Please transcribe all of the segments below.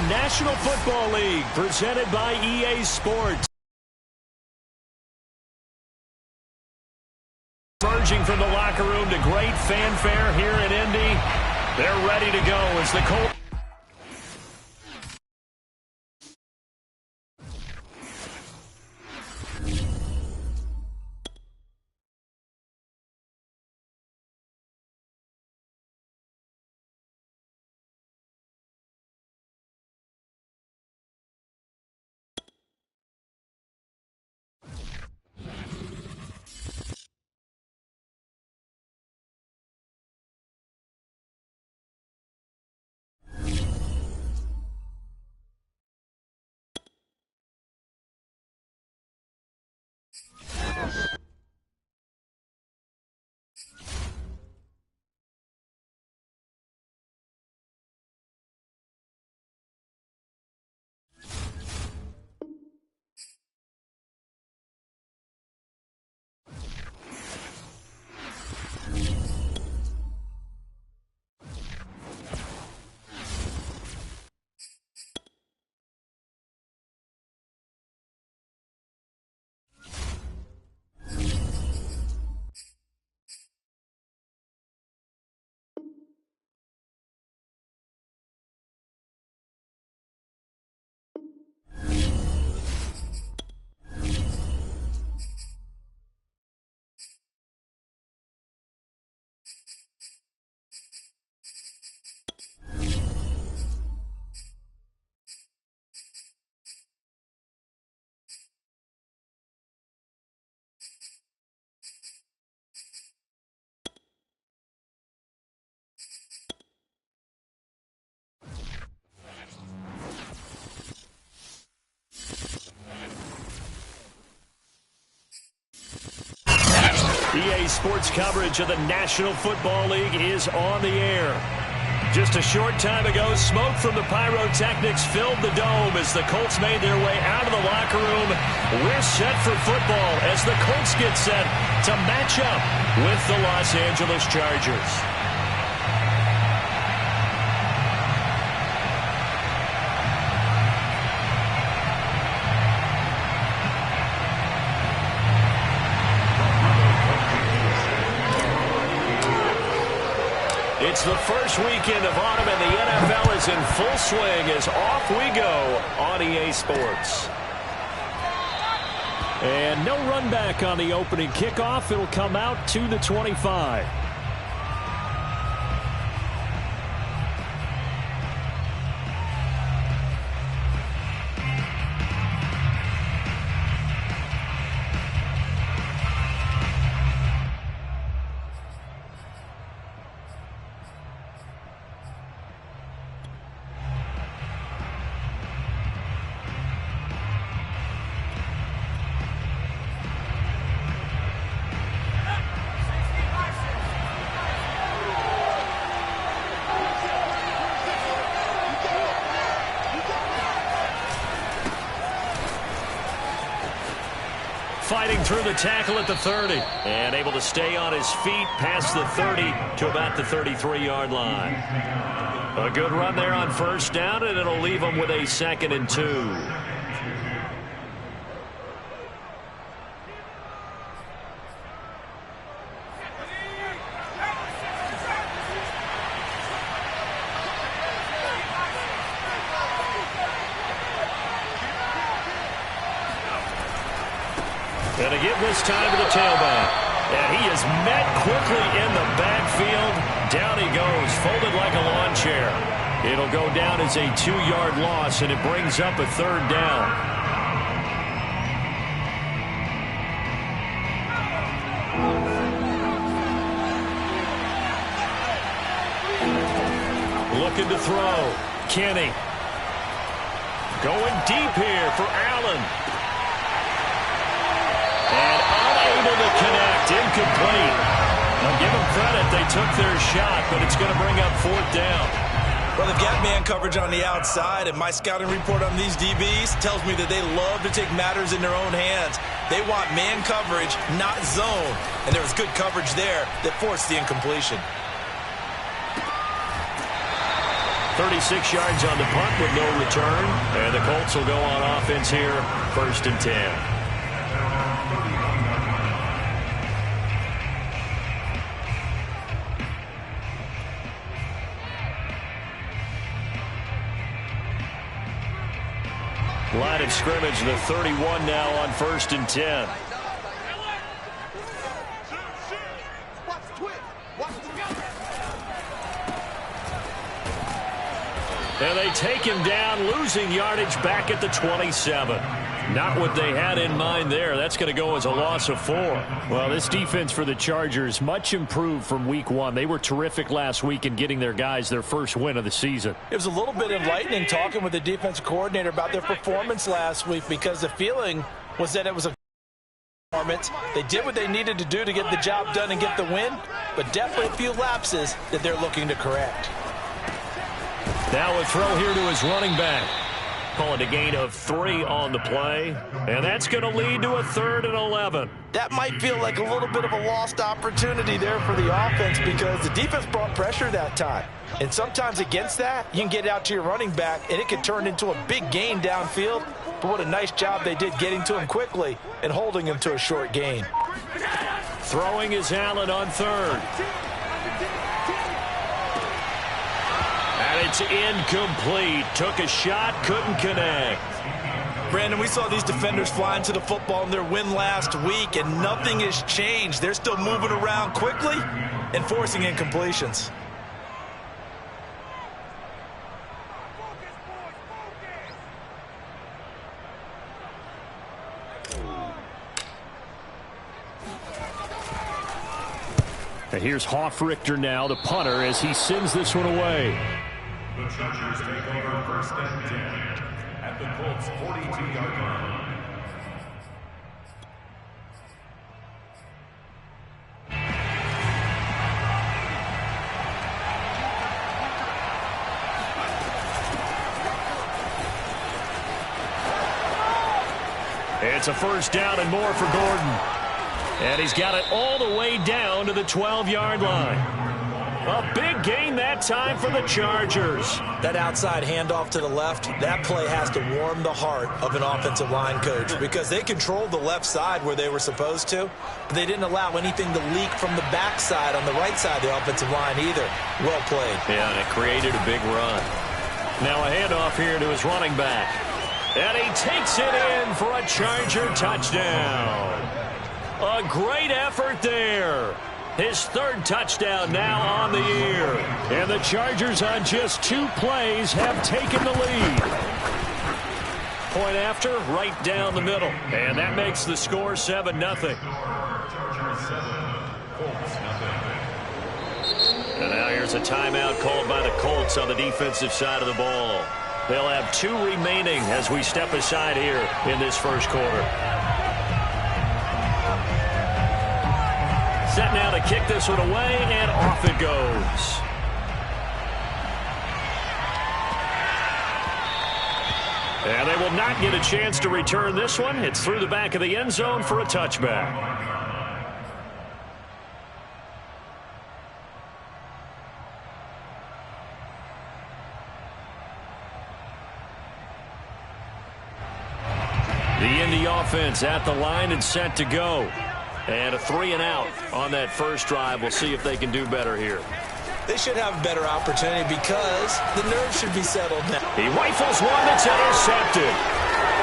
National Football League, presented by EA Sports. Emerging from the locker room to great fanfare here in Indy. They're ready to go as the Colts. EA Sports coverage of the National Football League is on the air. Just a short time ago, smoke from the pyrotechnics filled the dome as the Colts made their way out of the locker room. We're set for football as the Colts get set to match up with the Los Angeles Chargers. It's the first weekend of autumn, and the NFL is in full swing as off we go on EA Sports. And no run back on the opening kickoff. It'll come out to the 25. Fighting through the tackle at the 30. And able to stay on his feet past the 30 to about the 33-yard line. A good run there on first down, and it'll leave him with a 2nd and 2. And to give this time to the tailback. And he is met quickly in the backfield. Down he goes, folded like a lawn chair. It'll go down as a 2-yard loss, and it brings up a 3rd down. Looking to throw. Kenny. Going deep here for Allen. And unable to connect, incomplete. I'll give them credit, they took their shot, but it's going to bring up 4th down. Well, they've got man coverage on the outside, and my scouting report on these DBs tells me that they love to take matters in their own hands. They want man coverage, not zone. And there was good coverage there that forced the incompletion. 36 yards on the punt with no return. And the Colts will go on offense here, 1st and 10. Line of scrimmage, the 31 now on 1st and 10. And they take him down, losing yardage back at the 27. Not what they had in mind there. That's going to go as a loss of 4. Well, this defense for the Chargers much improved from week 1. They were terrific last week in getting their guys their first win of the season. It was a little bit enlightening talking with the defensive coordinator about their performance last week, because the feeling was that it was a performance. They did what they needed to do to get the job done and get the win, but definitely a few lapses that they're looking to correct. Now a throw here to his running back. Call it a gain of 3 on the play, and that's going to lead to a 3rd and 11. That might feel like a little bit of a lost opportunity there for the offense, because the defense brought pressure that time. And sometimes against that, you can get out to your running back, and it can turn into a big gain downfield. But what a nice job they did getting to him quickly and holding him to a short gain. Throwing is Allen on 3rd. And it's incomplete. Took a shot, couldn't connect. Brandon, we saw these defenders flying to the football in their win last week, and nothing has changed. They're still moving around quickly and forcing incompletions. And here's Hoffrichter now, the punter, as he sends this one away. The Chargers take over 1st and 10 at the Colts 42-yard line. It's a 1st down and more for Gordon. And he's got it all the way down to the 12-yard line. A big gain that time for the Chargers. That outside handoff to the left, that play has to warm the heart of an offensive line coach, because they controlled the left side where they were supposed to, but they didn't allow anything to leak from the backside on the right side of the offensive line either. Well played. Yeah, and it created a big run. Now a handoff here to his running back. And he takes it in for a Charger touchdown. A great effort there. His 3rd touchdown now on the year. And the Chargers on just 2 plays have taken the lead. Point after, right down the middle. And that makes the score 7-0. And now here's a timeout called by the Colts on the defensive side of the ball. They'll have 2 remaining as we step aside here in this 1st quarter. Set now to kick this one away, and off it goes. And they will not get a chance to return this one. It's through the back of the end zone for a touchback. The Indy offense at the line and set to go. And a 3 and out on that first drive. We'll see if they can do better here. They should have a better opportunity, because the nerves should be settled now. He rifles one that's intercepted.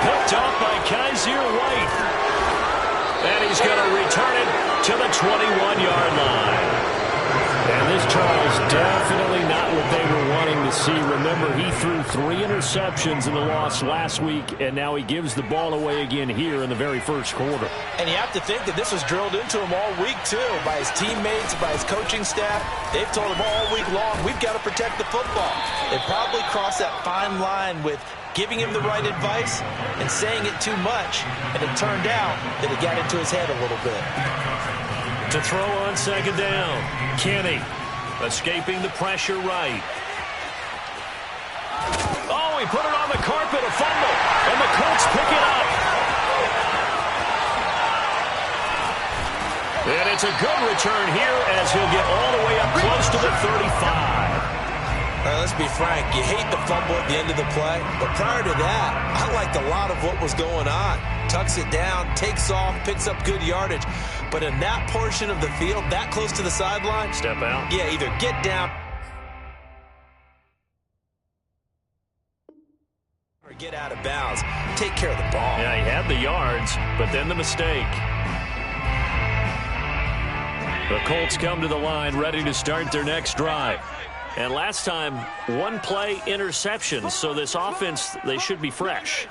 Picked off by Kaiser White. And he's going to return it to the 21-yard line. And this, Charles, definitely not what they were wanting to see. Remember, he threw 3 interceptions in the loss last week, and now he gives the ball away again here in the very first quarter. And you have to think that this was drilled into him all week, too, by his teammates, by his coaching staff. They've told him all week long, we've got to protect the football. They probably crossed that fine line with giving him the right advice and saying it too much, and it turned out that it got into his head a little bit. To throw on 2nd down, Kenny escaping the pressure right. Oh, he put it on the carpet, a fumble, and the Colts pick it up. And it's a good return here as he'll get all the way up close to the 35. Let's be frank, you hate the fumble at the end of the play, but prior to that, I liked a lot of what was going on. Tucks it down, takes off, picks up good yardage. But in that portion of the field, that close to the sideline, step out. Yeah, either get down or get out of bounds. Take care of the ball. Yeah, he had the yards, but then the mistake. The Colts come to the line ready to start their next drive. And last time, one play interception, so this offense, they should be fresh.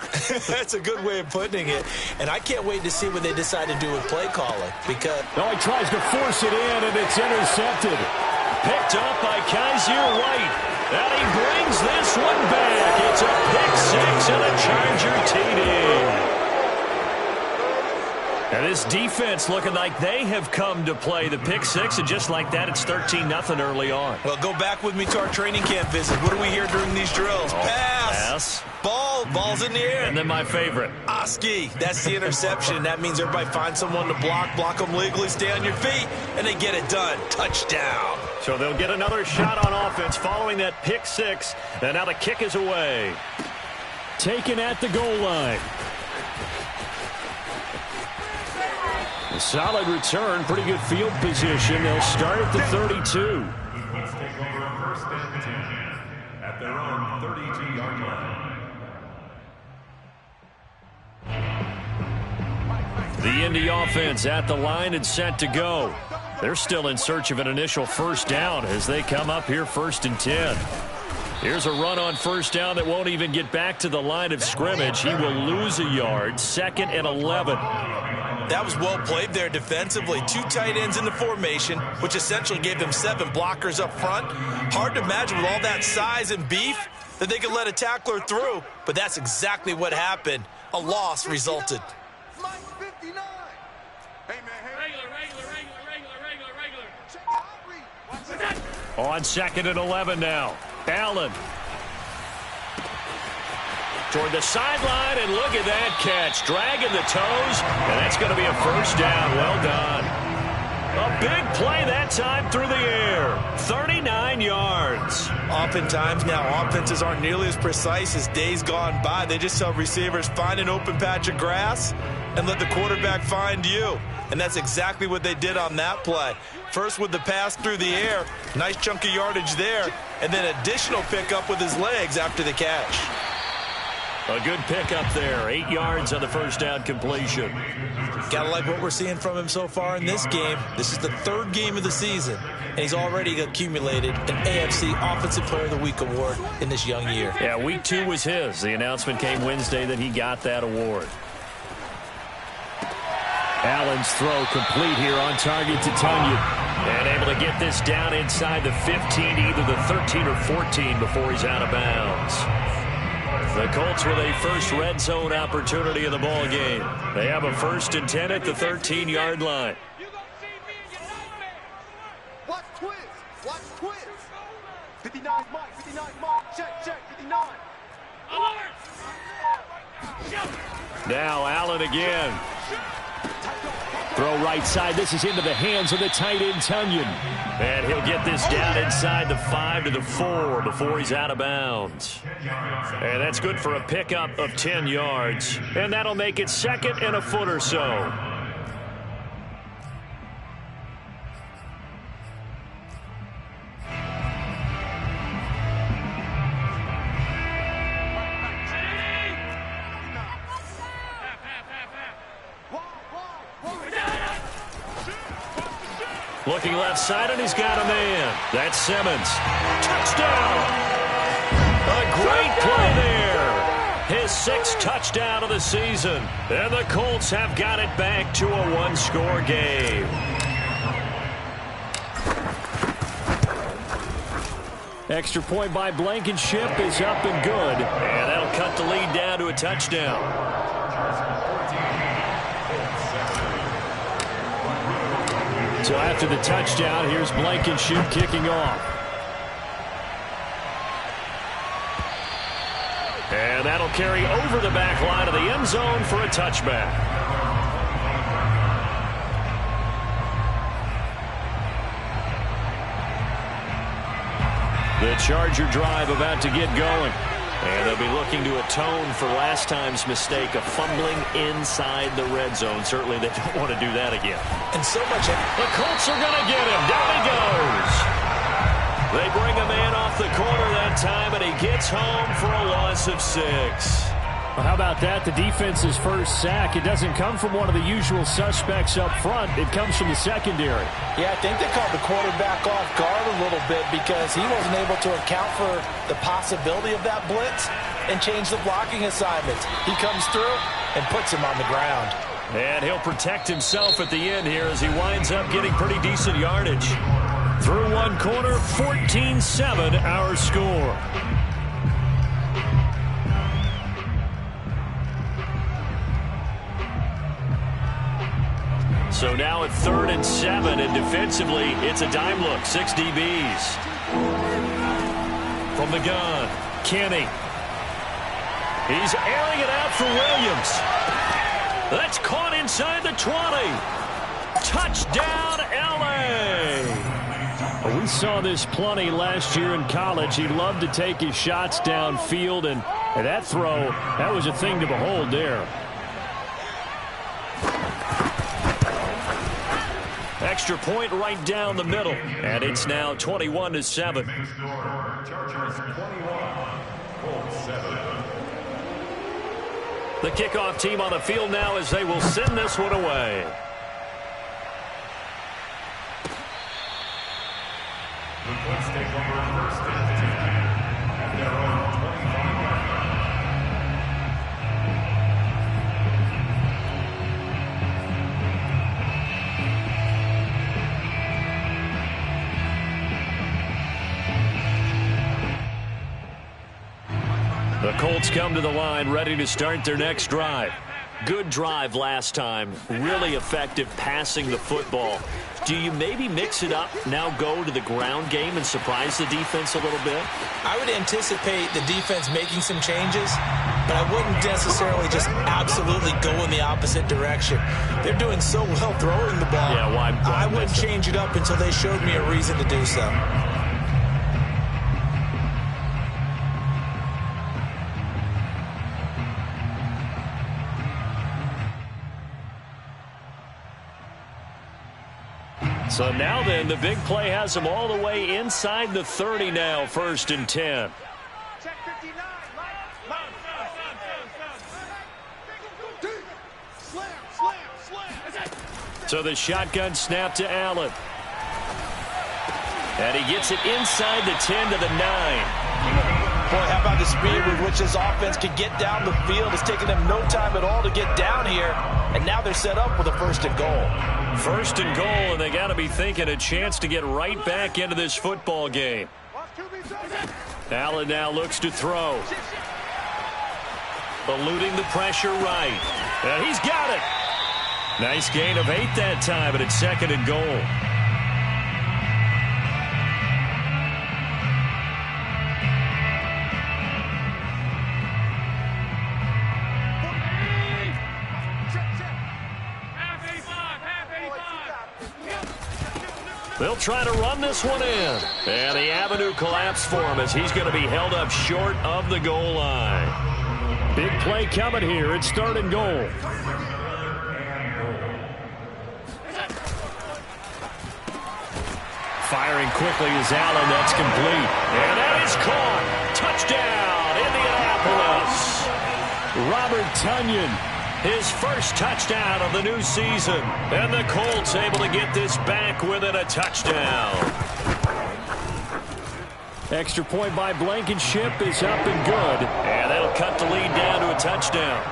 That's a good way of putting it. And I can't wait to see what they decide to do with play calling. Because he tries to force it in, and it's intercepted. Picked up by Kaiser White. And he brings this one back. It's a pick six and a Charger TD. And this defense looking like they have come to play the pick six, and just like that, it's 13-0 early on. Well, go back with me to our training camp visit. What do we hear during these drills? Pass. Ball's in the air. And then my favorite. Oski, that's the interception. That means everybody finds someone to block them legally, stay on your feet, and they get it done. Touchdown. So they'll get another shot on offense following that pick six, and now the kick is away. Taken at the goal line. A solid return, pretty good field position. They'll start at the 32. Let's take over first and 10 at their own 32-yard line. The Indy offense at the line and set to go. They're still in search of an initial first down as they come up here first and 10. Here's a run on first down that won't even get back to the line of scrimmage. He will lose a yard, second and 11. That was well played there defensively. Two tight ends in the formation, which essentially gave them 7 blockers up front. Hard to imagine with all that size and beef that they could let a tackler through, but that's exactly what happened. A loss resulted. On second and 11 now. Allen. Toward the sideline, and look at that catch. Dragging the toes, and that's going to be a first down. Well done. A big play that time through the air. 39 yards. Oftentimes now, offenses aren't nearly as precise as days gone by. They just tell receivers, find an open patch of grass and let the quarterback find you. And that's exactly what they did on that play. First with the pass through the air, nice chunk of yardage there, and then additional pickup with his legs after the catch. A good pickup there. 8 yards on the first down completion. Gotta like what we're seeing from him so far in this game. This is the 3rd game of the season, and he's already accumulated an AFC Offensive Player of the Week award in this young year. Yeah, week 2 was his. The announcement came Wednesday that he got that award. Allen's throw complete here on target to Tunyon. And able to get this down inside the 15, either the 13 or 14 before he's out of bounds. The Colts with a first red zone opportunity in the ball game. They have a first and 10 at the 13-yard line. Watch quiz. Watch quiz. 59 Mike. 59 Mike. Check. 59. Now Allen again. Throw right side. This is into the hands of the tight end, Tunyon. And he'll get this down inside the 5 to the 4 before he's out of bounds. And that's good for a pickup of 10 yards. And that'll make it second and a foot or so. Looking left side, and he's got a man. That's Simmons. Touchdown! A great play there. His 6th touchdown of the season. And the Colts have got it back to a 1-score game. Extra point by Blankenship is up and good. And that'll cut the lead down to a touchdown. So after the touchdown, here's Blankenship kicking off. And that'll carry over the back line of the end zone for a touchback. The Charger drive about to get going. And they'll be looking to atone for last time's mistake of fumbling inside the red zone. Certainly they don't want to do that again. And so much. The Colts are going to get him. Down he goes. They bring a man off the corner that time, and he gets home for a loss of 6. Well, how about that? The defense's first sack. It doesn't come from one of the usual suspects up front. It comes from the secondary. Yeah, I think they caught the quarterback off guard a little bit because he wasn't able to account for the possibility of that blitz and change the blocking assignments. He comes through and puts him on the ground. And he'll protect himself at the end here as he winds up getting pretty decent yardage. Through one quarter, 14-7 our score. So now at 3rd and 7, and defensively, it's a dime look. 6 DBs. From the gun, Kenny. He's airing it out for Williams. That's caught inside the 20. Touchdown, L.A. Well, we saw this plenty last year in college. He loved to take his shots downfield, and that throw, that was a thing to behold there. Extra point right down the middle, and it's now 21-7. Chargers 21, Colts 7. The kickoff team on the field now as they will send this one away. The Colts take over 1st and 10 at their own 25-yard line. The Colts come to the line ready to start their next drive. Good drive last time. Really effective passing the football. Do you maybe mix it up, now go to the ground game and surprise the defense a little bit? I would anticipate the defense making some changes, but I wouldn't necessarily just absolutely go in the opposite direction. They're doing so well throwing the ball. Yeah, why I wouldn't change it up until they showed me a reason to do so. So now then, the big play has them all the way inside the 30 now, 1st and 10. Check 59, Mike. Slam. So the shotgun snap to Allen. And he gets it inside the 10 to the 9. Boy, how about the speed with which this offense can get down the field? It's taken them no time at all to get down here, and now they're set up with a 1st and goal. 1st and goal, and they got to be thinking a chance to get right back into this football game. Allen now looks to throw. Eluding the pressure right. And he's got it. Nice gain of 8 that time, but it's 2nd and goal. They'll try to run this one in. And the avenue collapsed for him as he's going to be held up short of the goal line. Big play coming here. It's 3rd and goal. Firing quickly is Allen. That's complete. And that is caught. Touchdown, Indianapolis. Robert Tonyan. His first touchdown of the new season. And the Colts able to get this back within a touchdown. Extra point by Blankenship is up and good. And that'll cut the lead down to a touchdown.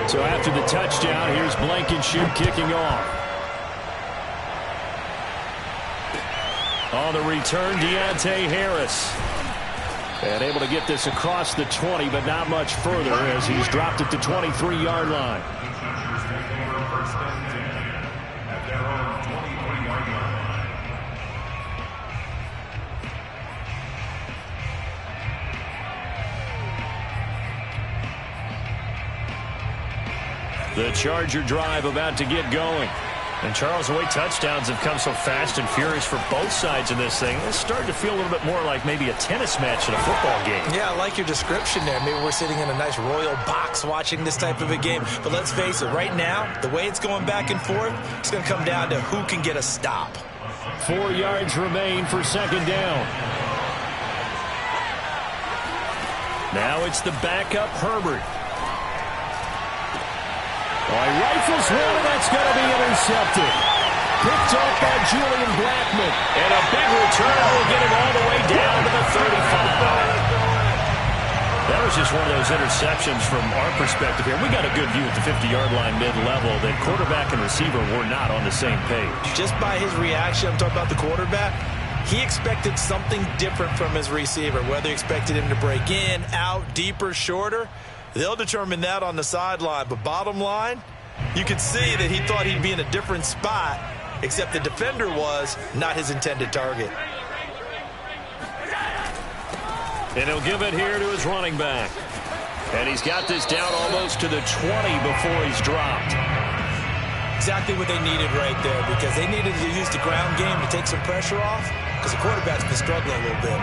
So after the touchdown, here's Blankenship kicking off. On the return, Deontay Harris. And able to get this across the 20, but not much further as he's dropped at the 23-yard line. The Charger drive about to get going. And, Charles, the way touchdowns have come so fast and furious for both sides in this thing, it's starting to feel a little bit more like maybe a tennis match in a football game. Yeah, I like your description there. Maybe we're sitting in a nice royal box watching this type of a game. But let's face it, right now, the way it's going back and forth, it's going to come down to who can get a stop. 4 yards remain for second down. Now it's the backup Herbert. He rifles one, and that's going to be intercepted. Picked off by Julian Blackmon. And a big return will get him all the way down to the 35. That was just one of those interceptions from our perspective here. We got a good view at the 50-yard line mid-level that quarterback and receiver were not on the same page. Just by his reaction, I'm talking about the quarterback, he expected something different from his receiver, whether he expected him to break in, out, deeper, shorter. They'll determine that on the sideline. But bottom line, you could see that he thought he'd be in a different spot, except the defender was not his intended target. And he'll give it here to his running back. And he's got this down almost to the 20 before he's dropped. Exactly what they needed right there, because they needed to use the ground game to take some pressure off, because the quarterback's been struggling a little bit.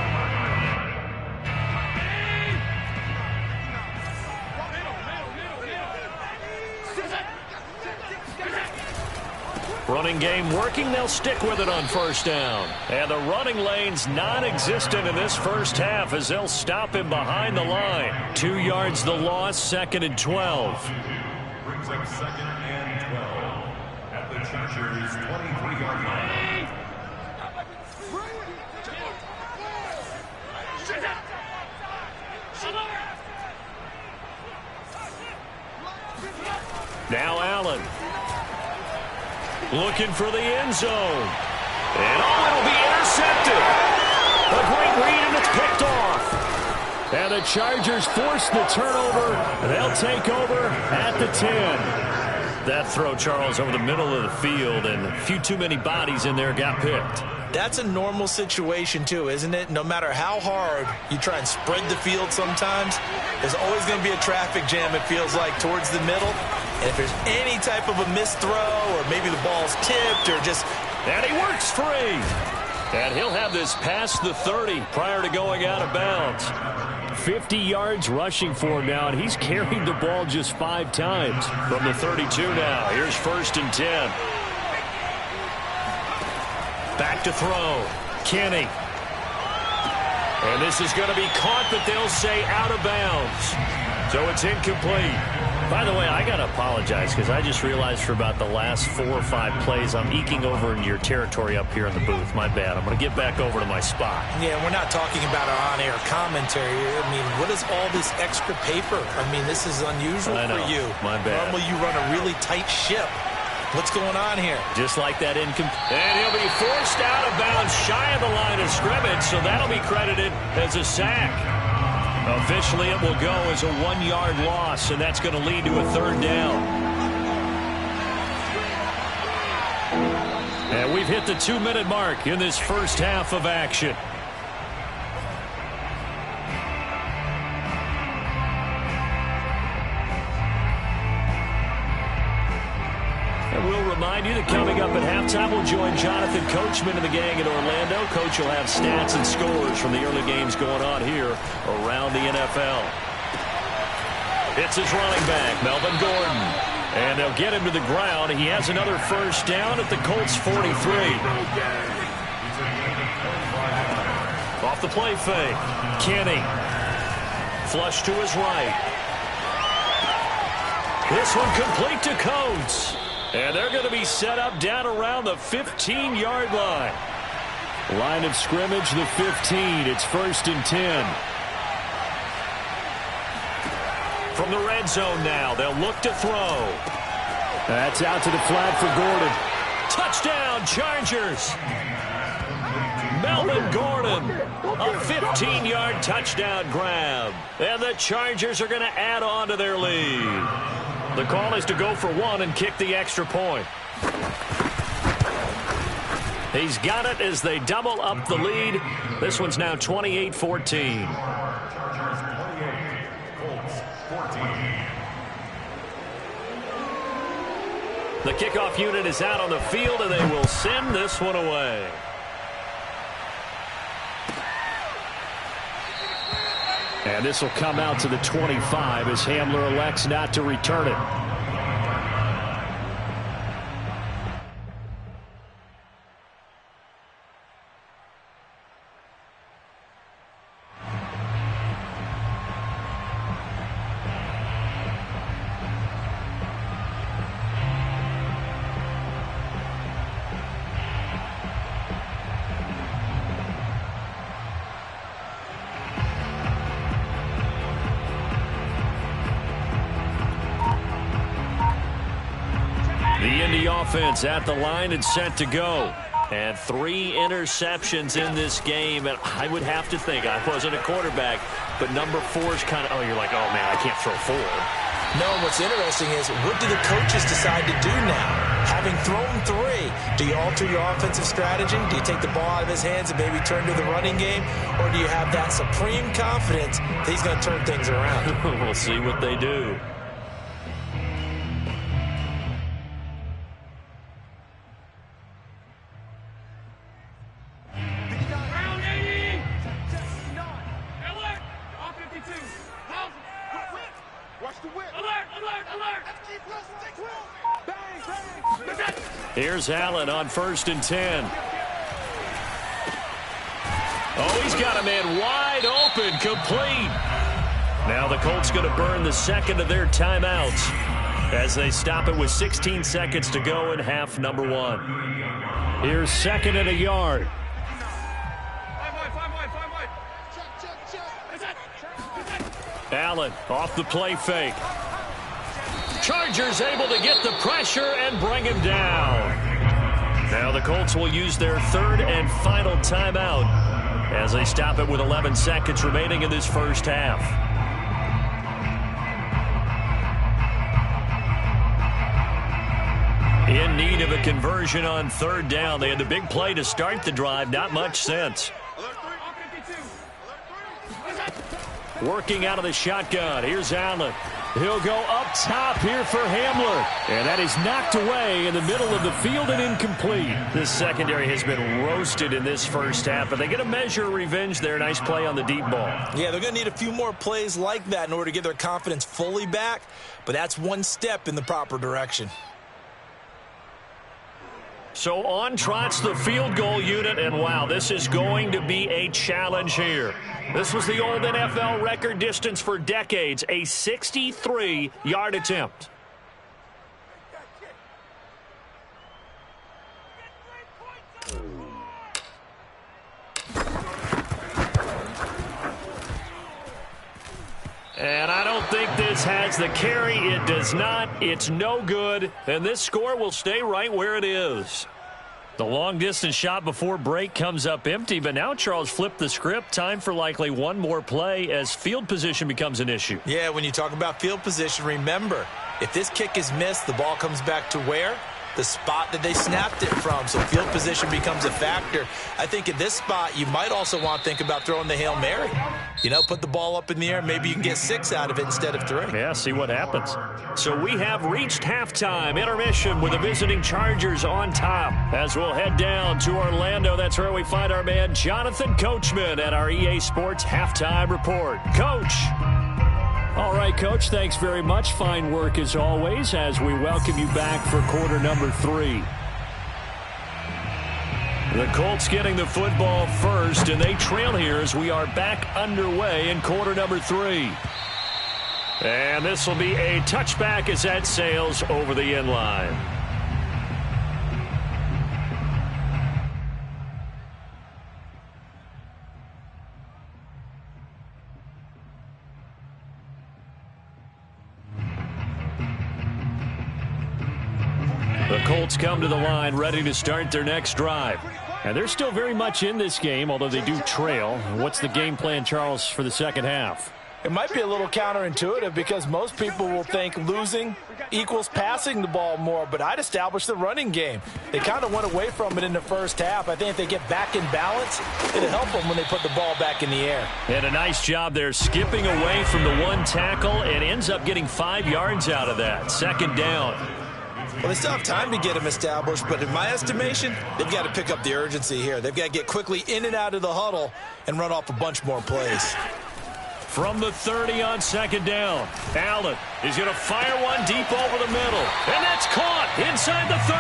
Running game working. They'll stick with it on first down. And the running lane's non-existent in this first half as they'll stop him behind the line. 2 yards the loss, 2nd and 12. Brings up 2nd and 12 at the Chargers' 23-yard line. Now Allen. Looking for the end zone. And it'll be intercepted. A great read, and it's picked off. And the Chargers force the turnover. They'll take over at the 10. That throw, Charles, over the middle of the field, and a few too many bodies in there got picked. That's a normal situation, too, isn't it? No matter how hard you try and spread the field sometimes, there's always going to be a traffic jam, it feels like, towards the middle. And if there's any type of a missed throw, or maybe the ball's tipped, or just... And he works free. And he'll have this past the 30 prior to going out of bounds. 50 yards rushing for him now, and he's carried the ball just 5 times. From the 32 now, here's 1st and 10. Back to throw. Kenny. And this is going to be caught, but they'll say out of bounds. So it's incomplete. By the way, I got to apologize because I just realized for about the last 4 or 5 plays I'm eking over into your territory up here in the booth. My bad. I'm going to get back over to my spot. Yeah, we're not talking about our on-air commentary. I mean, what is all this extra paper? I mean, this is unusual for you. My bad. Normally you run a really tight ship. What's going on here? Just like that And he'll be forced out of bounds shy of the line of scrimmage, so that'll be credited as a sack. Officially, it will go as a 1-yard loss, and that's going to lead to a 3rd down. And we've hit the 2-minute mark in this first half of action. And we'll remind you that coming up at halftime, we'll join Jonathan Coachman and the gang in Orlando. Coach will have stats and scores from the early games going on here around the NFL. It's his running back, Melvin Gordon. And they'll get him to the ground. He has another first down at the Colts 43. Off the play fake. Kenny. Flush to his right. This one complete to Coates. And they're going to be set up down around the 15-yard line. Line of scrimmage, the 15. It's 1st and 10. From the red zone now, they'll look to throw. That's out to the flat for Gordon. Touchdown, Chargers. Melvin Gordon, a 15-yard touchdown grab. And the Chargers are going to add on to their lead. The call is to go for 1 and kick the extra point. He's got it as they double up the lead. This one's now 28-14. Chargers 28, Colts 14. The kickoff unit is out on the field, and they will send this one away. And this will come out to the 25 as Hamler elects not to return it. Offense at the line and set to go. And 3 interceptions in this game. And I would have to think, I wasn't a quarterback, but number 4 is kind of, you're like, oh, man, I can't throw 4. No, what's interesting is, what do the coaches decide to do now? Having thrown 3, do you alter your offensive strategy? Do you take the ball out of his hands and maybe turn to the running game? Or do you have that supreme confidence that he's going to turn things around? We'll see what they do. Here's Allen on 1st and 10. Oh, he's got a man wide open, complete. Now the Colts going to burn the second of their timeouts as they stop it with 16 seconds to go in half number 1. Here's 2nd and a yard. Allen off the play fake. Chargers able to get the pressure and bring him down. Now the Colts will use their 3rd and final timeout as they stop it with 11 seconds remaining in this first half. In need of a conversion on 3rd down. They had the big play to start the drive. Not much sense. Working out of the shotgun. Here's Allen. He'll go up top here for Hamler. And that is knocked away in the middle of the field and incomplete. This secondary has been roasted in this first half, but they get a measure of revenge there. Nice play on the deep ball. Yeah, they're going to need a few more plays like that in order to get their confidence fully back, but that's one step in the proper direction. So on trots the field goal unit, and wow, this is going to be a challenge here. This was the old NFL record distance for decades, a 63-yard attempt. And I don't think this has the carry. It does not. It's no good. And this score will stay right where it is. The long-distance shot before break comes up empty, but now Charles flipped the script. Time for likely one more play as field position becomes an issue. Yeah, when you talk about field position, remember, if this kick is missed, the ball comes back to where? The spot that they snapped it from. So field position becomes a factor. I think at this spot, you might also want to think about throwing the Hail Mary. You know, put the ball up in the air. Maybe you can get 6 out of it instead of 3. Yeah, see what happens. So we have reached halftime intermission with the visiting Chargers on top. As we'll head down to Orlando, that's where we find our man Jonathan Coachman at our EA Sports Halftime Report. Coach. All right, Coach, thanks very much. Fine work as always as we welcome you back for quarter number 3. The Colts getting the football first, and they trail here as we are back underway in quarter number 3. And this will be a touchback as that sails over the end line. The Colts come to the line ready to start their next drive. And they're still very much in this game, although they do trail. What's the game plan, Charles, for the second half? It might be a little counterintuitive because most people will think losing equals passing the ball more, but I'd establish the running game. They kind of went away from it in the first half. I think if they get back in balance, it'll help them when they put the ball back in the air. And a nice job there skipping away from the one tackle and ends up getting 5 yards out of that. Second down. Well, they still have time to get him established, but in my estimation, they've got to pick up the urgency here. They've got to get quickly in and out of the huddle and run off a bunch more plays. From the 30 on second down, Allen is going to fire one deep over the middle. And that's caught inside the 30.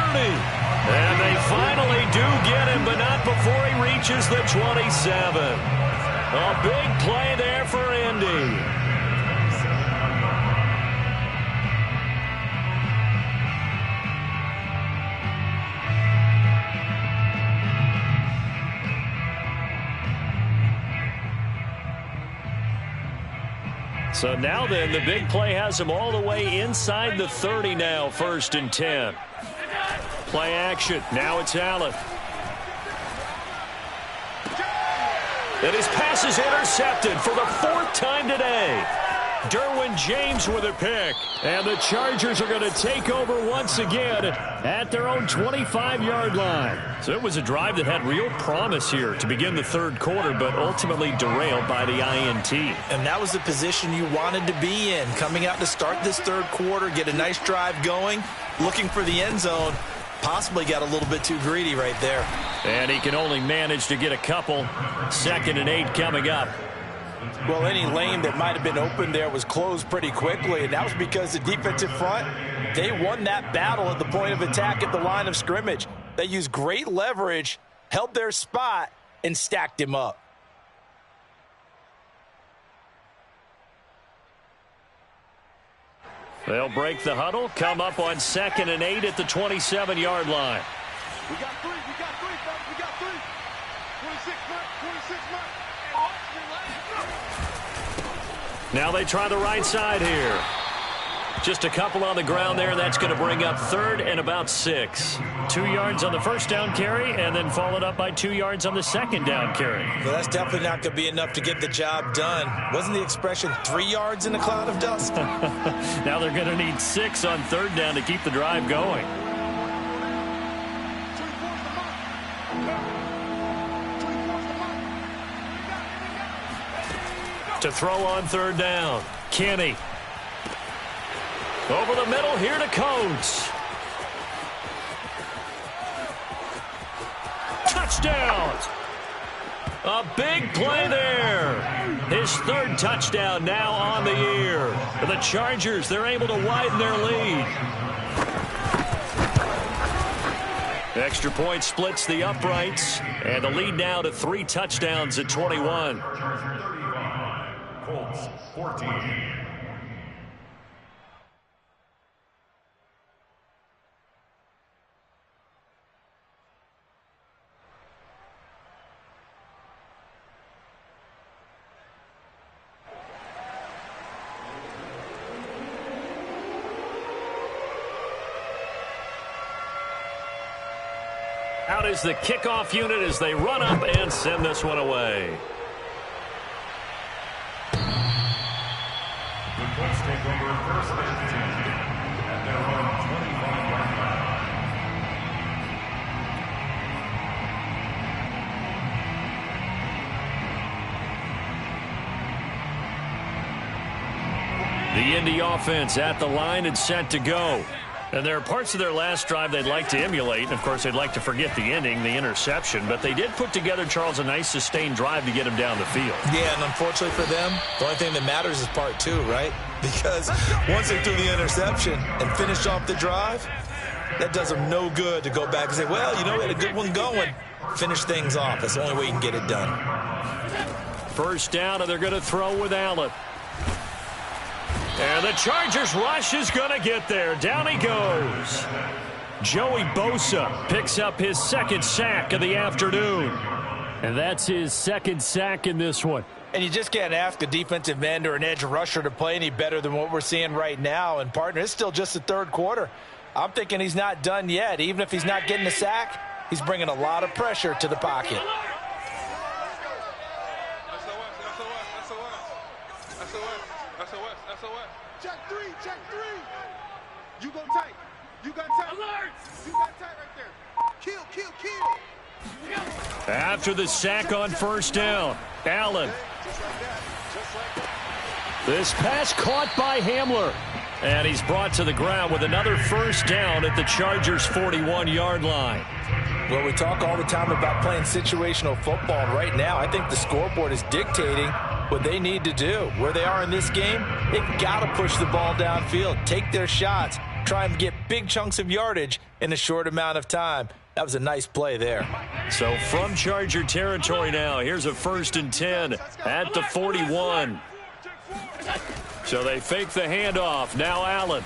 And they finally do get him, but not before he reaches the 27. A big play there for Indy. So now then, the big play has him all the way inside the 30 now, 1st and 10. Play action. Now it's Allen. And his pass is intercepted for the 4th time today. Derwin James with a pick. And the Chargers are going to take over once again at their own 25-yard line. So it was a drive that had real promise here to begin the 3rd quarter, but ultimately derailed by the INT. And that was the position you wanted to be in. Coming out to start this 3rd quarter, get a nice drive going, looking for the end zone. Possibly got a little bit too greedy right there. And he can only manage to get a couple. 2nd and 8 coming up. Well, any lane that might have been open there was closed pretty quickly, and that was because the defensive front, they won that battle at the point of attack at the line of scrimmage. They used great leverage, held their spot, and stacked him up. They'll break the huddle, come up on 2nd and 8 at the 27-yard line. We got 3, fellas, we got 3. 26 mark. Now they try the right side here. Just a couple on the ground there. That's going to bring up 3rd and about 6. 2 yards on the 1st down carry, and then followed up by 2 yards on the 2nd down carry. Well, that's definitely not going to be enough to get the job done. Wasn't the expression 3 yards in a cloud of dust? Now they're going to need 6 on 3rd down to keep the drive going. To throw on 3rd down, Kenny. Over the middle here to Colts. Touchdown! A big play there. His 3rd touchdown now on the year. The Chargers, they're able to widen their lead. Extra point splits the uprights, and the lead now to 3 touchdowns at 21. Colts 14. Out is the kickoff unit as they run up and send this one away. The Colts take over 1st and 10 at their own 25-yard line. The Indy offense at the line and set to go. And there are parts of their last drive they'd like to emulate. And, of course, they'd like to forget the ending, the interception. But they did put together, Charles, a nice sustained drive to get him down the field. Yeah, and unfortunately for them, the only thing that matters is part 2, right? Because once they threw the interception and finished off the drive, that does them no good to go back and say, well, you know, we had a good one going. Finish things off. That's the only way you can get it done. 1st down, and they're going to throw with Allen. And the Chargers rush is going to get there. Down he goes. Joey Bosa picks up his 2nd sack of the afternoon. And that's his 2nd sack in this one. And you just can't ask a defensive end or an edge rusher to play any better than what we're seeing right now. And, partner, it's still just the 3rd quarter. I'm thinking he's not done yet. Even if he's not getting a sack, he's bringing a lot of pressure to the pocket. Check 3. You go tight. You got tight. Alert! You got tight right there. Kill. After the sack on 1st down, Allen. This pass caught by Hamler. And he's brought to the ground with another first down at the Chargers' 41-yard line. Well, we talk all the time about playing situational football, and right now I think the scoreboard is dictating what they need to do. Where they are in this game, they've got to push the ball downfield, take their shots, try and get big chunks of yardage in a short amount of time. That was a nice play there. So from Charger territory now, here's a 1st and 10 at the 41. So they fake the handoff. Now Allen.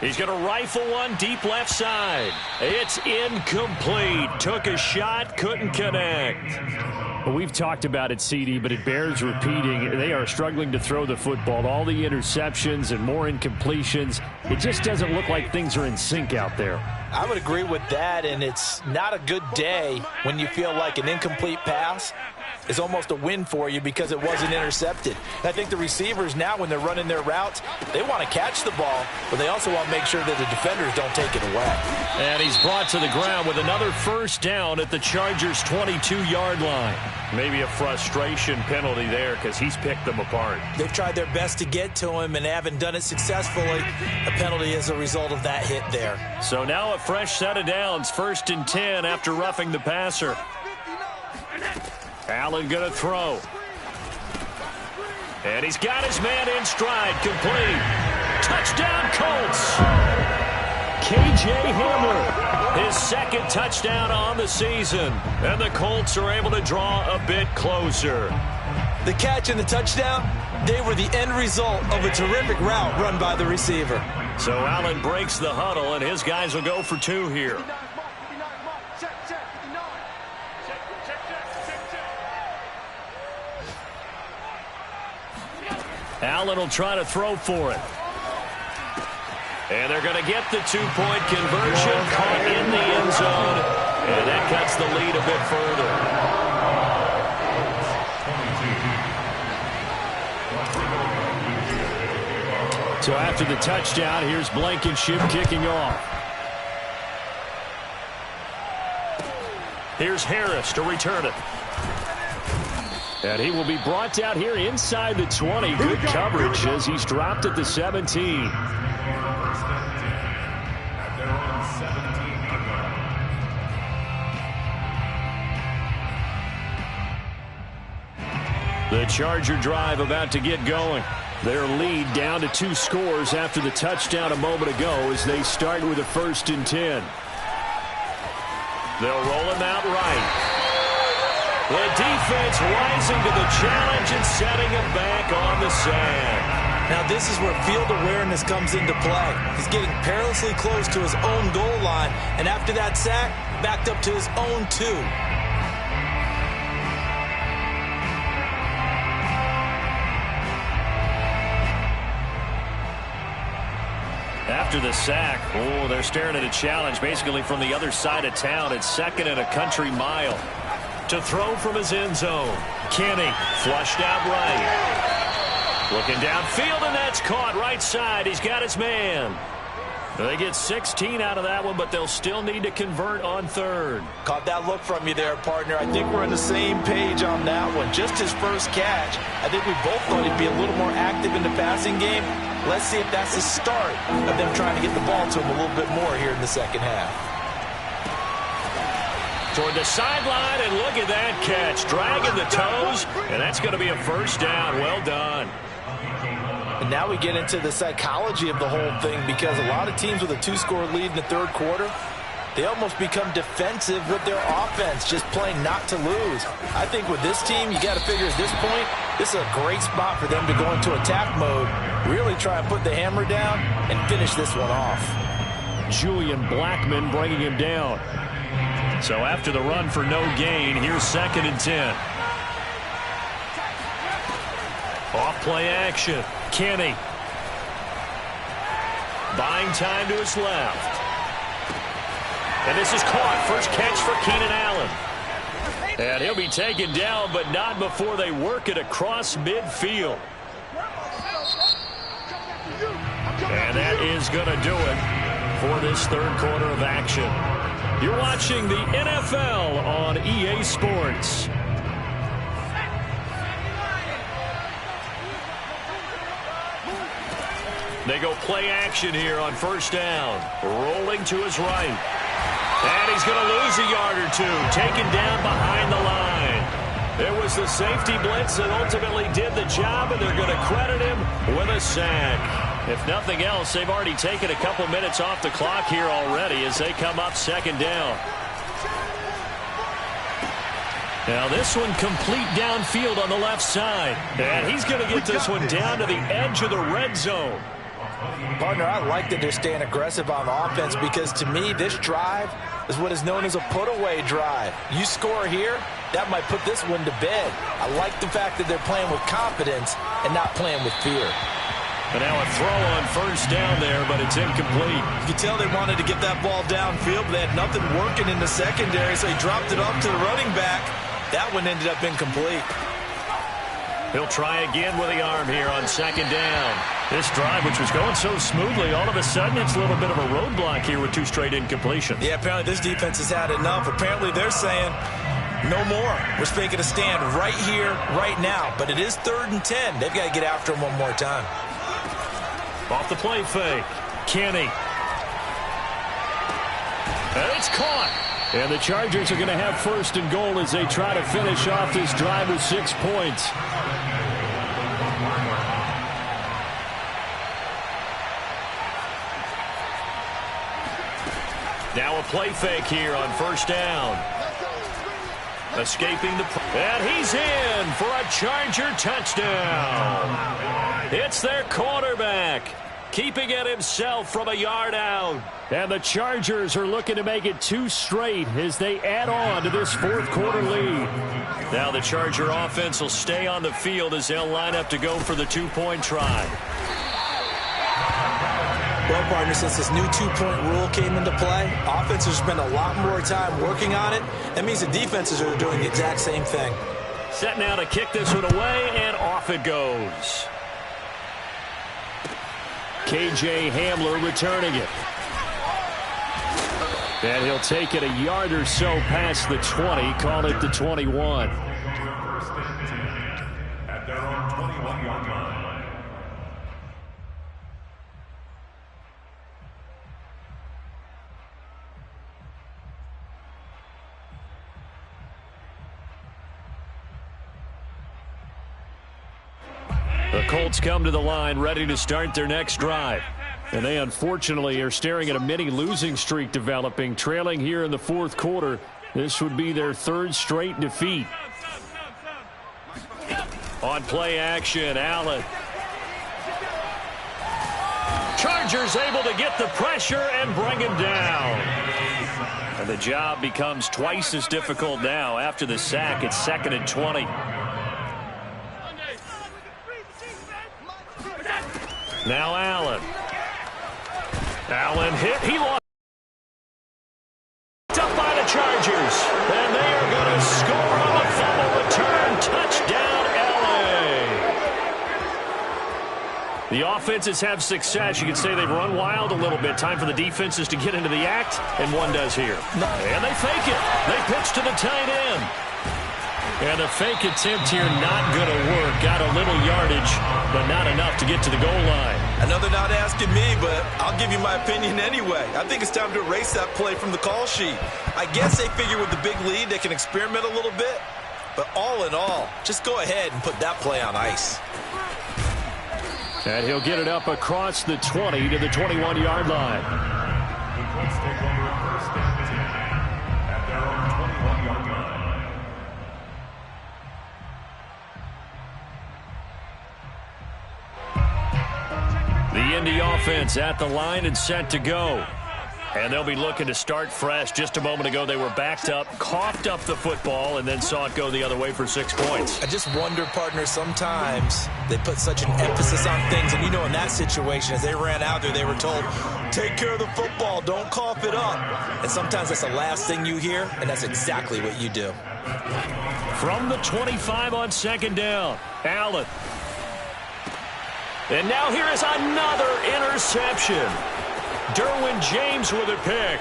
He's going to rifle one deep left side. It's incomplete. Took a shot, couldn't connect. Well, we've talked about it, CD, but it bears repeating. They are struggling to throw the football. All the interceptions and more incompletions. It just doesn't look like things are in sync out there. I would agree with that, and it's not a good day when you feel like an incomplete pass is almost a win for you because it wasn't intercepted. And I think the receivers now, when they're running their routes, they want to catch the ball, but they also want to make sure that the defenders don't take it away. And he's brought to the ground with another first down at the Chargers' 22-yard line. Maybe a frustration penalty there because he's picked them apart. They've tried their best to get to him and haven't done it successfully. A penalty as a result of that hit there. So now a fresh set of downs, 1st and 10 after roughing the passer. Allen going to throw. And he's got his man in stride, complete. Touchdown, Colts. K.J. Hamler, his 2nd touchdown on the season. And the Colts are able to draw a bit closer. The catch and the touchdown, they were the end result of a terrific route run by the receiver. So Allen breaks the huddle, and his guys will go for 2 here. Allen will try to throw for it. And they're going to get the 2-point conversion, caught in the end zone. And that cuts the lead a bit further. So after the touchdown, here's Blankenship kicking off. Here's Harris to return it. And he will be brought down here inside the 20. Good coverage as he's dropped at the 17. The Charger drive about to get going. Their lead down to 2 scores after the touchdown a moment ago as they start with a 1st and 10. They'll roll him out right. The defense rising to the challenge and setting him back on the sand. Now this is where field awareness comes into play. He's getting perilously close to his own goal line, and after that sack, backed up to his own 2. After the sack, they're staring at a challenge basically from the other side of town. It's 2nd and a country mile. To throw from his end zone. Kenny flushed out right. Looking downfield, and that's caught right side. He's got his man. They get 16 out of that one, but they'll still need to convert on 3rd. Caught that look from you there, partner. I think we're on the same page on that one. Just his first catch. I think we both thought he'd be a little more active in the passing game. Let's see if that's the start of them trying to get the ball to him a little bit more here in the second half. Toward the sideline, and look at that catch. Dragging the toes, and that's going to be a first down. Well done. And now we get into the psychology of the whole thing because a lot of teams with a 2-score lead in the 3rd quarter, they almost become defensive with their offense, just playing not to lose. I think with this team, you got to figure at this point, this is a great spot for them to go into attack mode, really try and put the hammer down and finish this one off. Julian Blackman bringing him down. So after the run for no gain, here's 2nd and 10. Off play action. Kenny. Buying time to his left. And this is caught. First catch for Keenan Allen. And he'll be taken down, but not before they work it across midfield. And that is going to do it for this 3rd quarter of action. You're watching the NFL on EA Sports. They go play action here on first down. Rolling to his right. And he's going to lose a yard or two. Taken down behind the line. It was the safety blitz that ultimately did the job, and they're going to credit him with a sack. If nothing else, they've already taken a couple minutes off the clock here already as they come up second down. Now this one complete downfield on the left side. And he's going to get this one down to the edge of the red zone. Partner, I like that they're staying aggressive on offense because to me this drive is what is known as a put-away drive. You score here, that might put this one to bed. I like the fact that they're playing with confidence and not playing with fear. And now a throw on first down there, but it's incomplete. You can tell they wanted to get that ball downfield, but they had nothing working in the secondary, so he dropped it off to the running back. That one ended up incomplete. He'll try again with the arm here on second down. This drive, which was going so smoothly, all of a sudden it's a little bit of a roadblock here with 2 straight incompletions. Yeah, apparently this defense has had enough. Apparently they're saying, no more. We're making a stand right here, right now. But it is 3rd and 10. They've got to get after him one more time. Off the play fake. Kenny. And it's caught. And the Chargers are going to have first and goal as they try to finish off this drive with 6 points. Now a play fake here on first down. Escaping the... And he's in for a Charger touchdown. It's their quarterback, keeping it himself from a yard out. And the Chargers are looking to make it 2 straight as they add on to this 4th quarter lead. Now the Charger offense will stay on the field as they'll line up to go for the 2-point try. Well, partner, since this new 2-point rule came into play, offenses spend a lot more time working on it. That means the defenses are doing the exact same thing. Set now to kick this one away, and off it goes. K.J. Hamler returning it. And he'll take it a yard or so past the 20, call it the 21. At their own 21-yard line. The Colts come to the line ready to start their next drive. And they unfortunately are staring at a mini losing streak developing, trailing here in the 4th quarter. This would be their 3rd straight defeat. On play action, Allen. Chargers able to get the pressure and bring him down. And the job becomes twice as difficult now. After the sack, it's 2nd and 20. Now Allen. Allen hit. He lost up by the Chargers. And they are going to score on a fumble return. Touchdown, L.A. The offenses have success. You could say they've run wild a little bit. Time for the defenses to get into the act, and one does here. And they fake it. They pitch to the tight end. And the fake attempt here not going to work. Got a little yardage, but not enough to get to the goal line. I know they're not asking me, but I'll give you my opinion anyway. I think it's time to erase that play from the call sheet. I guess they figure with the big lead they can experiment a little bit. But all in all, just go ahead and put that play on ice. And he'll get it up across the 20 to the 21-yard line. The Colts take over first and 10 at their own 21-yard line. The Indy offense at the line and set to go. And they'll be looking to start fresh. Just a moment ago, they were backed up, coughed up the football, and then saw it go the other way for 6 points. I just wonder, partner, sometimes they put such an emphasis on things. And, you know, in that situation, as they ran out there, they were told, take care of the football, don't cough it up. And sometimes that's the last thing you hear, and that's exactly what you do. From the 25 on second down, Allen. And now here is another interception. Derwin James with a pick.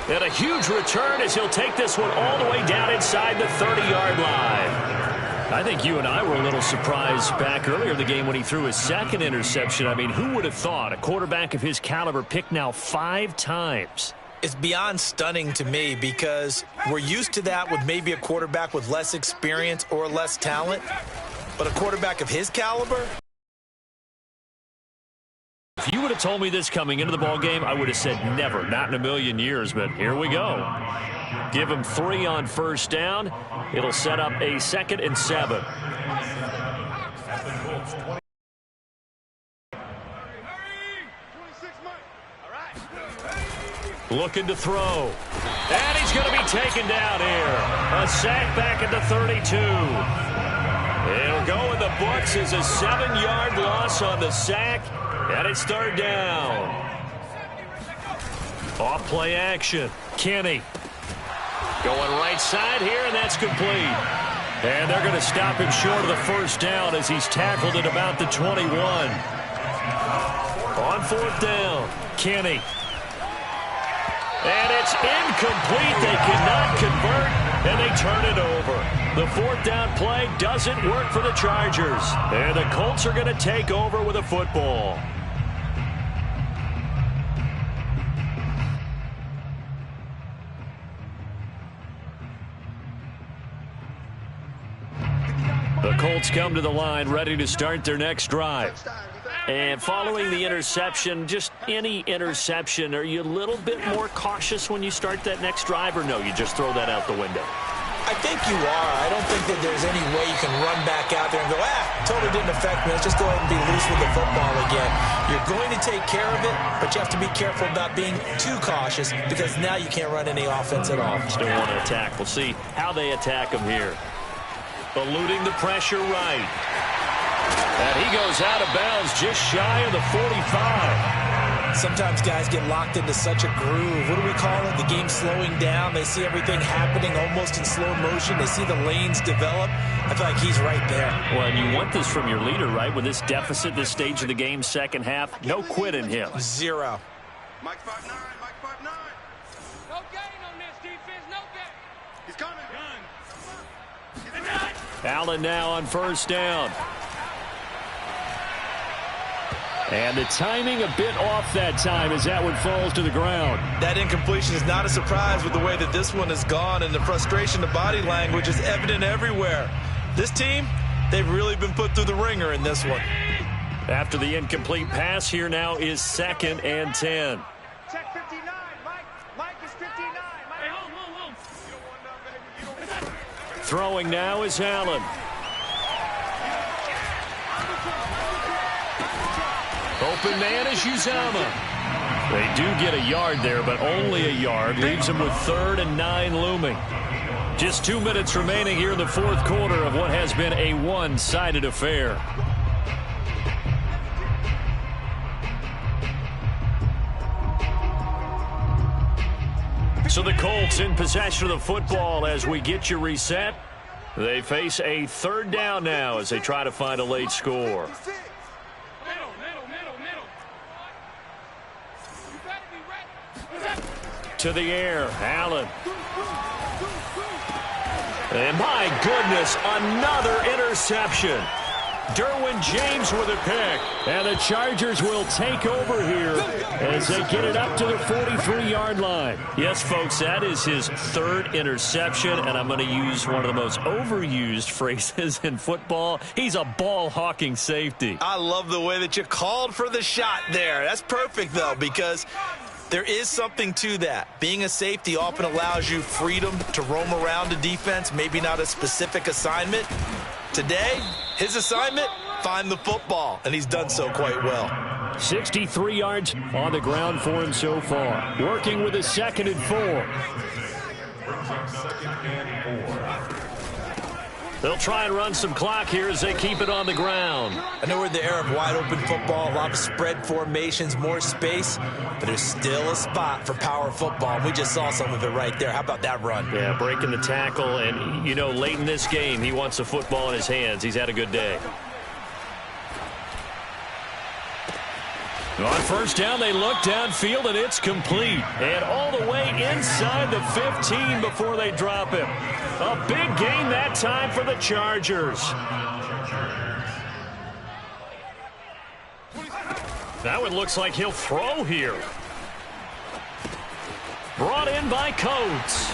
And a huge return as he'll take this one all the way down inside the 30-yard line. I think you and I were a little surprised back earlier in the game when he threw his second interception. I mean, who would have thought a quarterback of his caliber picked now 5 times? It's beyond stunning to me because we're used to that with maybe a quarterback with less experience or less talent. But a quarterback of his caliber? If you would have told me this coming into the ballgame, I would have said never, not in a million years, but here we go. Give him 3 on first down. It'll set up a 2nd and 7. Looking to throw. And he's going to be taken down here. A sack back at the 32. It'll go in the books as a 7-yard loss on the sack. And it's 3rd down. Off play action. Kenny. Going right side here, and that's complete. And they're going to stop him short of the first down as he's tackled at about the 21. On 4th down, Kenny. And it's incomplete. They cannot convert, and they turn it over. The 4th down play doesn't work for the Chargers. And the Colts are going to take over with a football. The Colts come to the line ready to start their next drive. And following the interception, just any interception, are you a little bit more cautious when you start that next drive, or no, you just throw that out the window? I think you are. I don't think that there's any way you can run back out there and go, totally didn't affect me. Let's just go ahead and be loose with the football again. You're going to take care of it, but you have to be careful about being too cautious because now you can't run any offense at all. Still want to attack. We'll see how they attack him here. Eluding the pressure right. And he goes out of bounds just shy of the 45. Sometimes guys get locked into such a groove. What do we call it? The game slowing down. They see everything happening almost in slow motion. They see the lanes develop. I feel like he's right there. Well, and you want this from your leader, right? With this deficit, this stage of the game, second half, no quit in him. 0. Mike 5'9", Mike 5'9". No gain on this defense, no gain. He's coming. Allen now on first down. And the timing a bit off that time as that one falls to the ground. That incompletion is not a surprise with the way that this one has gone, and the frustration, the body language is evident everywhere. This team, they've really been put through the ringer in this one. After the incomplete pass, here now is 2nd and 10. Check 59, Mike. Mike is 59. Mike. Hey, hold. You don't want none, baby. You don't want none. Throwing now is Allen. Open man is Uzama. They do get a yard there, but only a yard. Leaves them with 3rd and 9 looming. Just 2 minutes remaining here in the 4th quarter of what has been a one-sided affair. So the Colts in possession of the football as we get you reset. They face a 3rd down now as they try to find a late score. To the air, Allen. And my goodness, another interception. Derwin James with a pick. And the Chargers will take over here as they get it up to the 43-yard line. Yes, folks, that is his 3rd interception, and I'm going to use one of the most overused phrases in football. He's a ball-hawking safety. I love the way that you called for the shot there. That's perfect, though, because there is something to that. Being a safety often allows you freedom to roam around the defense, maybe not a specific assignment. Today, his assignment, find the football, and he's done so quite well. 63 yards on the ground for him so far. Working with a 2nd and 4. They'll try and run some clock here as they keep it on the ground. I know we're in the era of wide-open football, a lot of spread formations, more space, but there's still a spot for power football. And we just saw some of it right there. How about that run? Yeah, breaking the tackle, and, you know, late in this game, he wants the football in his hands. He's had a good day. On first down, they look downfield, and it's complete. And all the way inside the 15 before they drop him. A big gain that time for the Chargers. That one looks like he'll throw here. Brought in by Colts.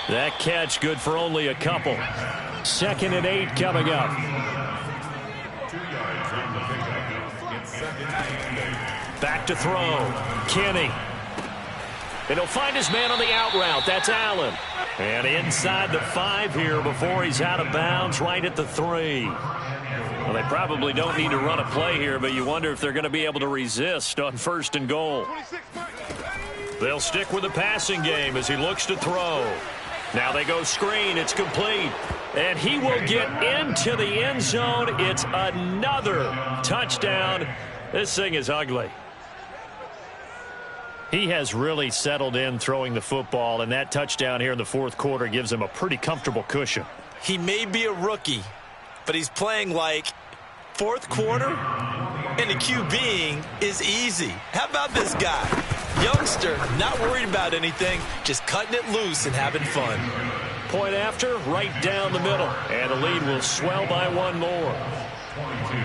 That catch good for only a couple. 2nd and 8 coming up. 2 yards on the pickup. It's 2nd and 8. Back to throw. Kenny. And he'll find his man on the out route. That's Allen. And inside the 5 here before he's out of bounds, right at the 3. Well, they probably don't need to run a play here, but you wonder if they're going to be able to resist on 1st and goal. They'll stick with the passing game as he looks to throw. Now they go screen. It's complete. And he will get into the end zone. It's another touchdown. This thing is ugly. He has really settled in throwing the football, and that touchdown here in the 4th quarter gives him a pretty comfortable cushion. He may be a rookie, but he's playing like 4th quarter, and the QBing is easy. How about this guy? Youngster, not worried about anything, just cutting it loose and having fun. Point after, right down the middle. And the lead will swell by 1 more. 22.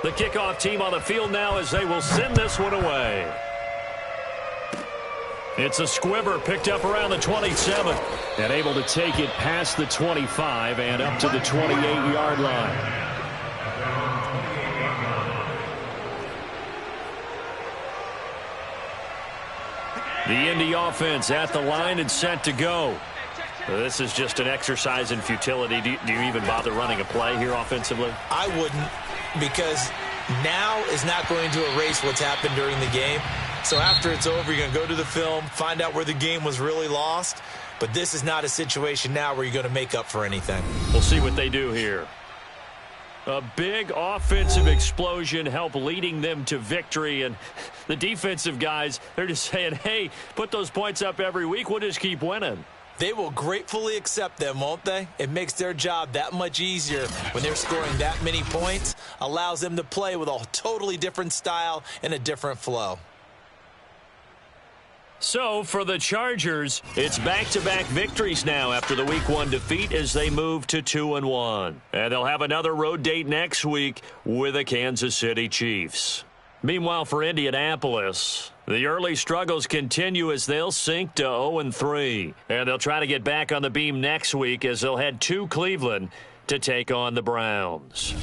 The kickoff team on the field now as they will send this one away. It's a squibber picked up around the 27 and able to take it past the 25 and up to the 28-yard line. The Indy offense at the line and set to go. This is just an exercise in futility. Do you even bother running a play here offensively? I wouldn't, because now is not going to erase what's happened during the game. So after it's over, you're going to go to the film, find out where the game was really lost. But this is not a situation now where you're going to make up for anything. We'll see what they do here. A big offensive explosion helped leading them to victory. And the defensive guys, they're just saying, hey, put those points up every week. We'll just keep winning. They will gratefully accept them, won't they? It makes their job that much easier when they're scoring that many points. Allows them to play with a totally different style and a different flow. So for the Chargers, it's back-to-back victories now after the Week 1 defeat as they move to 2-1. And they'll have another road date next week with the Kansas City Chiefs. Meanwhile, for Indianapolis, the early struggles continue as they'll sink to 0-3. And they'll try to get back on the beam next week as they'll head to Cleveland to take on the Browns.